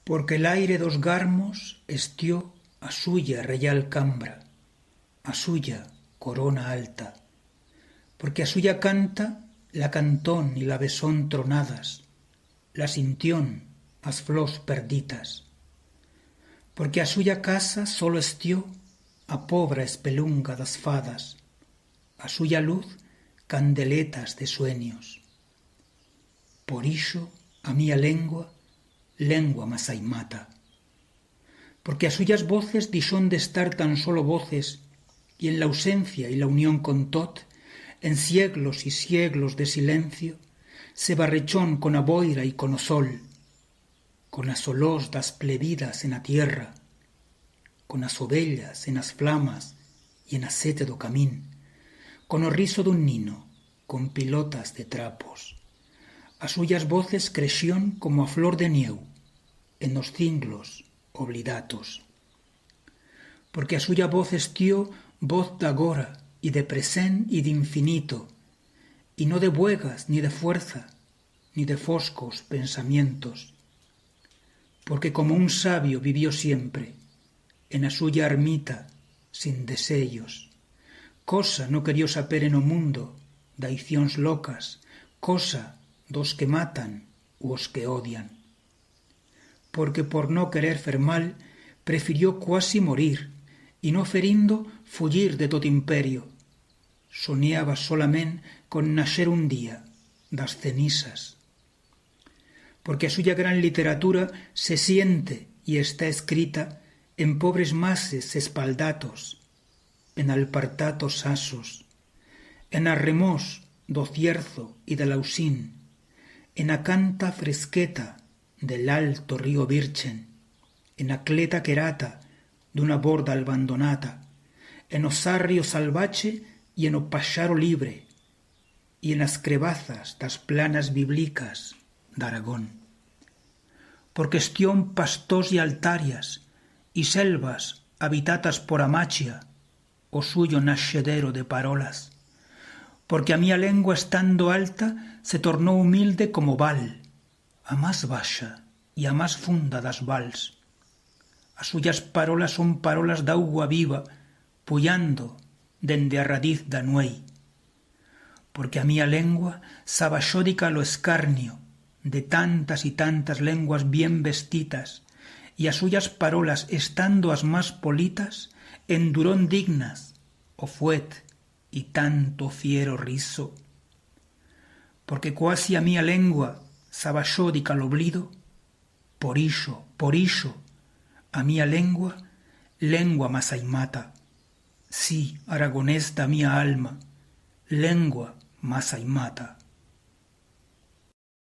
Porque el aire dos garmos estió a suya reyal cambra, a suya corona alta, porque a suya canta la cantón y la besón tronadas, la sintión as flors perditas, porque a suya casa solo estió a pobra espelunga das fadas, a suya luz candeletas de sueños. Por ixo a mía lengua mas mata, porque a suyas voces dixón de estar tan solo voces, y en la ausencia y la unión con tot, en sieglos y sieglos de silencio, se barrechón con a boira y con o sol, con as olós das plebidas en a tierra, con as ovellas en as flamas y en a sete do camín, con o riso dun nino, con pilotas de trapos. As suyas voces crexión como a flor de nieu, en os cinglos oblidatos. Porque a suya voz estió voz d'agora y de present y d'infinito, y no de buegas ni de fuerza, ni de foscos pensamientos. Porque como un sabio vivió siempre, en a suya ermita, sin desellos, cosa no querió saber en o mundo, daicións locas, cosa dos que matan u os que odian. Porque por no querer fer mal, prefirió cuasi morir, y no ferindo fullir de tot imperio. Soñaba solament con nacer un día das cenizas. Porque a suya gran literatura se siente y está escrita en pobres mases espaldatos, en alpartatos asos, en arremós do cierzo y del ausín, en a canta fresqueta del alto río virgen, en a cleta querata d'una borda abandonata, en o sarrio salvache y en o paxaro libre, y en as crevazas das planas bíblicas d'Aragón. Porque estión pastós y altarias, y selvas habitatas por Amachia, o suyo naxedero de parolas, porque a mía lengua estando alta se tornou humilde como val, a más baxa e a más funda das vals. As suyas parolas son parolas d'augua viva, puyando dende a radiz da nuei. Porque a mía lengua s'abaxó dica lo escarnio de tantas y tantas lenguas bien vestitas, y as suyas parolas, estando as más politas, endurón dignas o fuet y tanto fiero riso. Porque cuasi a mía lengua s'abaxó dica l'oblido, por ixo, a mía lengua mas ai mata. Sí, aragonés da mía alma, lengua mas ai mata.